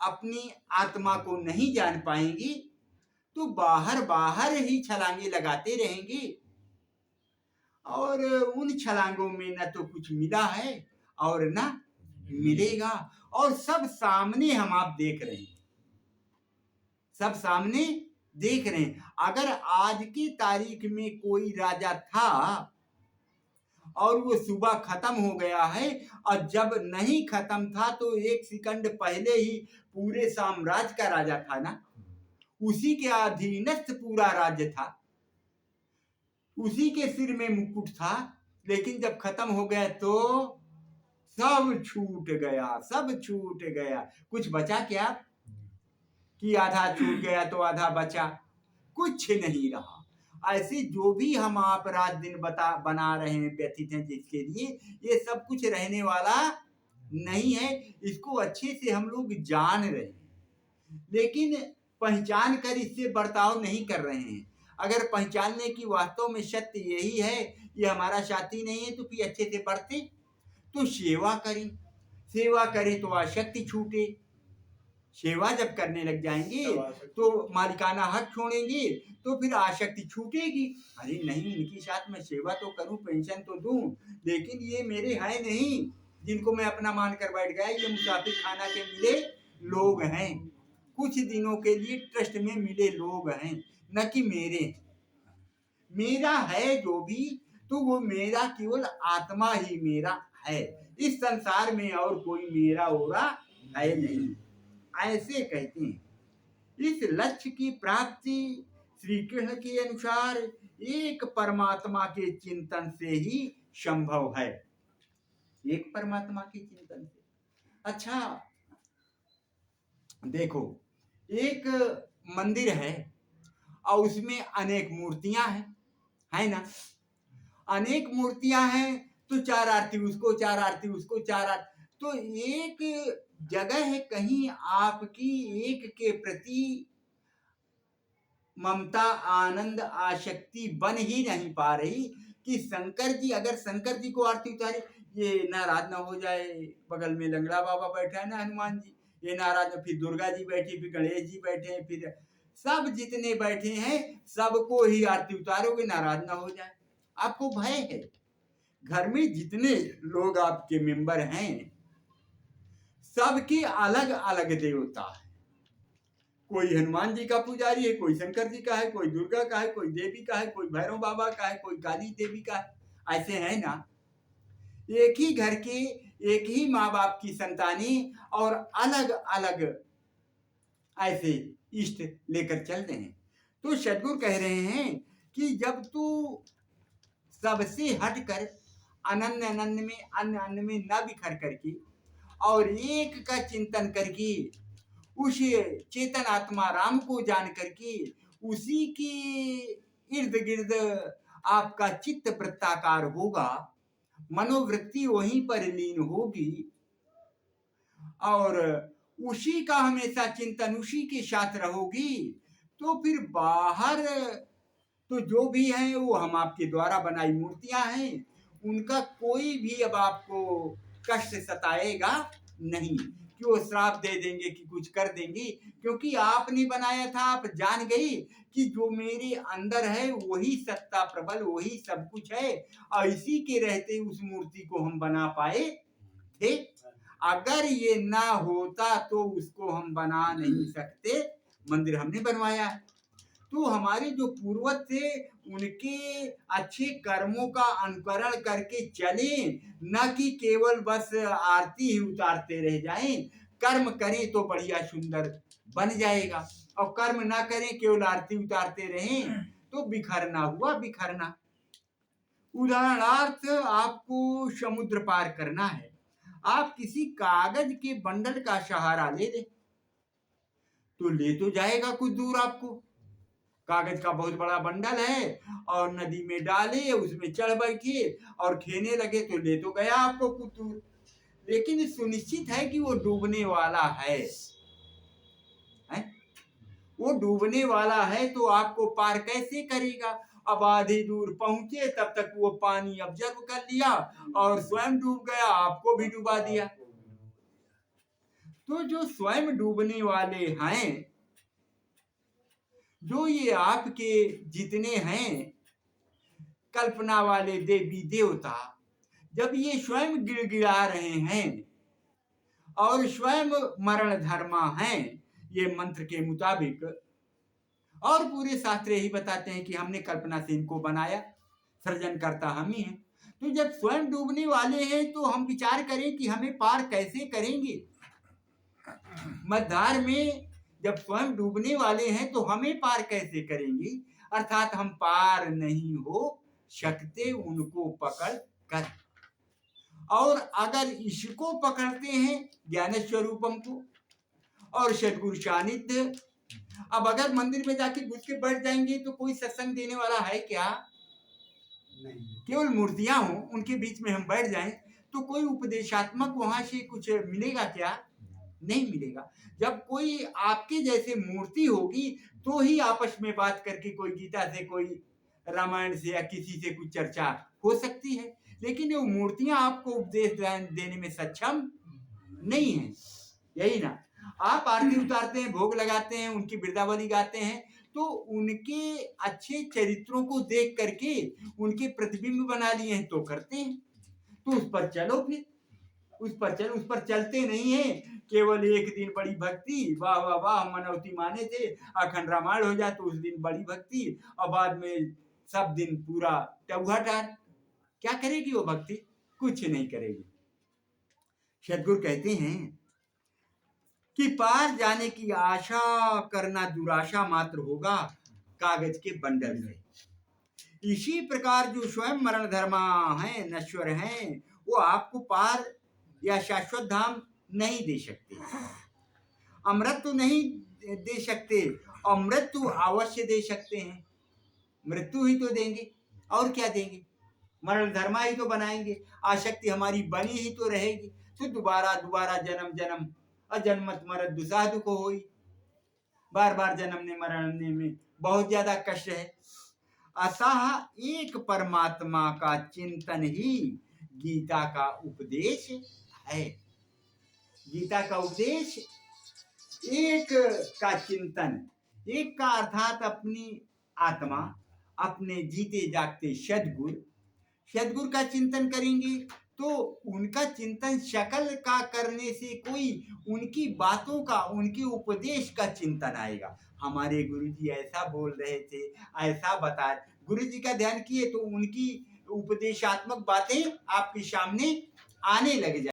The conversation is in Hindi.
अपनी आत्मा को नहीं जान पाएंगी तो बाहर बाहर ही छलांगे लगाते रहेंगे और उन छलांगों में न तो कुछ मिला है और न मिलेगा। और सब सामने हम आप देख रहे हैं, सब सामने देख रहे हैं। अगर आज की तारीख में कोई राजा था और वो सुबह खत्म हो गया है, और जब नहीं खत्म था तो एक सेकंड पहले ही पूरे साम्राज्य का राजा था ना, उसी के अधीनस्थ पूरा राज्य था, उसी के सिर में मुकुट था। लेकिन जब खत्म हो गया तो सब छूट गया, सब छूट गया। कुछ बचा क्या कि आधा छूट गया तो आधा बचा? कुछ नहीं रहा। ऐसे जो भी हम आप रात दिन बना रहे हैं, व्यतीत हैं जिसके लिए, ये सब कुछ रहने वाला नहीं है। इसको अच्छे से हम लोग जान रहे हैं, लेकिन पहचान कर इससे बर्ताव नहीं कर रहे हैं। अगर पहचानने की वास्तव में सत्य यही है, ये हमारा साथी नहीं है, तो फिर अच्छे से बढ़ते तो सेवा करें, सेवा करें तो आसक्ति छूटे। सेवा जब करने लग जाएंगे तो मालिकाना हक छोड़ेंगे तो फिर आसक्ति छूटेगी। अरे नहीं, इनके साथ मैं सेवा तो करूं, पेंशन तो दूं, लेकिन ये मेरे हैं नहीं जिनको मैं अपना मानकर बैठ गया। ये मुसाफिर खाना के मिले लोग हैं, कुछ दिनों के लिए ट्रस्ट में मिले लोग हैं, न कि मेरे। मेरा है जो भी, तो वो मेरा केवल आत्मा ही मेरा है। इस संसार में और कोई मेरा ओरा है नहीं, ऐसे कहते हैं। इस लक्ष्य की प्राप्ति श्री कृष्ण के अनुसार एक परमात्मा के चिंतन से ही संभव है, एक परमात्मा के चिंतन से। अच्छा देखो, एक मंदिर है और उसमें अनेक मूर्तियां हैं, है ना? अनेक मूर्तियां हैं तो चार आरती उसको, चार आरती उसको, चार आरती। तो एक जगह है कहीं आपकी एक के प्रति ममता, आनंद, आसक्ति बन ही नहीं पा रही कि शंकर जी, अगर शंकर जी को आरती उतारे, ये नाराज ना हो जाए, बगल में लंगड़ा बाबा बैठा है ना, हनुमान जी, ये नाराज, फिर दुर्गा जी बैठी, फिर गणेश जी बैठे हैं, फिर सब जितने बैठे हैं सबको ही आरती उतारोगे, नाराज ना हो जाए। आपको भय है। घर में जितने लोग आपके मेंबर हैं सबकी अलग अलग देवता है। कोई हनुमान जी का पुजारी है, कोई शंकर जी का है, कोई दुर्गा का है, कोई देवी का है, कोई भैरव बाबा का है, कोई काली देवी का है। ऐसे है ना? एक ही घर के एक ही माँ बाप की संतानी और अलग अलग ऐसे इष्ट लेकर चल रहे हैं। तो सद्गुरु कह रहे हैं कि जब तू सबसे हटकर अनन्य अनन्य में, अन्य अन्य में न बिखर करके और एक का चिंतन करके उस चेतन आत्मा राम को जान करके उसी के इर्द गिर्द आपका चित्त वृत्ताकार होगा, मनोवृत्ति वहीं पर लीन होगी और उसी का हमेशा चिंतन उसी के साथ रहोगी, तो फिर बाहर तो जो भी है वो हम आपके द्वारा बनाई मूर्तियां हैं, उनका कोई भी अब आपको कष्ट सताएगा नहीं कि वो श्राप दे देंगे कि कुछ कर देंगे, क्योंकि आपने बनाया था। आप जान गई कि जो मेरे अंदर है वही सत्ता प्रबल, वही सब कुछ है, और इसी के रहते उस मूर्ति को हम बना पाए थे। अगर ये ना होता तो उसको हम बना नहीं सकते। मंदिर हमने बनवाया है तो हमारे जो पूर्वज थे उनके अच्छे कर्मों का अनुकरण करके चले, न कि केवल बस आरती ही उतारते रह जाएं। कर्म करें तो बढ़िया सुंदर बन जाएगा, और कर्म ना करें केवल आरती उतारते रहें तो बिखरना हुआ बिखरना। उदाहरणार्थ आपको समुद्र पार करना है, आप किसी कागज के बंडल का सहारा ले लें तो ले तो जाएगा कुछ दूर। आपको कागज का बहुत बड़ा बंडल है और नदी में डाले, उसमें चढ़ बैठिए और खेने लगे तो ले तो गया आपको कुछ दूर, लेकिन सुनिश्चित है कि वो डूबने वाला है? वो डूबने वाला है तो आपको पार कैसे करेगा? अब आधी दूर पहुंचे तब तक वो पानी ऑब्जर्व कर लिया और स्वयं डूब गया, आपको भी डुबा दिया। तो जो स्वयं डूबने वाले हैं, जो ये आपके जितने हैं कल्पना वाले देवी देवता, जब ये स्वयं गिड़गिड़ा रहे हैं और स्वयं मरण धर्मा हैं ये मंत्र के मुताबिक, और पूरे शास्त्र यही बताते हैं कि हमने कल्पना से इनको बनाया, सृजन करता हम ही हैं। तो जब स्वयं डूबने वाले हैं तो हम विचार करें कि हमें पार कैसे करेंगे। मझधार में जब स्वयं डूबने वाले हैं तो हमें पार कैसे करेंगे, अर्थात हम पार नहीं हो सकते उनको पकड़ कर। और अगर इसको पकड़ते हैं ज्ञान स्वरूपम को और सद्गुरु सानिध्य, अब अगर मंदिर में जाके घुस के बैठ जाएंगे तो कोई सत्संग देने वाला है क्या? नहीं। केवल मूर्तियां हों, उनके बीच में हम बैठ जाएं तो कोई उपदेशात्मक वहां से कुछ मिलेगा क्या? नहीं मिलेगा। जब कोई आपके जैसे मूर्ति होगी तो ही आपस में बात करके कोई गीता से, कोई रामायण से या किसी से कुछ चर्चा हो सकती है, लेकिन वो मूर्तियां आपको उपदेश देने में सक्षम नहीं है। यही ना, आप आरती उतारते हैं, भोग लगाते हैं, उनकी वृंदावली गाते हैं, तो उनके अच्छे चरित्रों को देख करके उनके प्रतिबिंब बना लिए हैं तो करते हैं। तो उस पर चलो, फिर उस पर चलते नहीं है। केवल एक दिन बड़ी भक्ति, वाह वाह वाह, मनौती माने थे, अखंड रामायण हो जाए तो उस दिन बड़ी भक्ति, और बाद में सब दिन पूरा टौघाटार। क्या करेगी वो भक्ति? कुछ नहीं करेगी। सद्गुरु कहते हैं कि पार जाने की आशा करना दुराशा मात्र होगा कागज के बंडल में। इसी प्रकार जो स्वयं मरण धर्मा हैं, नश्वर हैं, वो आपको पार या शाश्वत धाम नहीं दे सकते, अमृत तो नहीं दे सकते, और मृत्यु अवश्य दे सकते हैं। मृत्यु ही तो देंगे, और क्या देंगे? मरण धर्मा ही तो बनाएंगे, आसक्ति हमारी बनी ही तो रहेगी। तो दोबारा दोबारा जन्म जन्म अजन्मत मरत दुसाधु को होई, बार बार जन्मने मरने में बहुत ज्यादा कष्ट है। अतः एक परमात्मा का चिंतन ही गीता का उपदेश है। गीता का उपदेश एक का चिंतन, एक का अर्थात अपनी आत्मा, अपने जीते जागते सद्गुरु का चिंतन करेंगे तो उनका चिंतन शकल का करने से कोई उनकी बातों का, उनके उपदेश का चिंतन आएगा। हमारे गुरुजी ऐसा बोल रहे थे, ऐसा बता, गुरुजी का ध्यान किए तो उनकी उपदेशात्मक बातें आपके सामने आने लग जाए।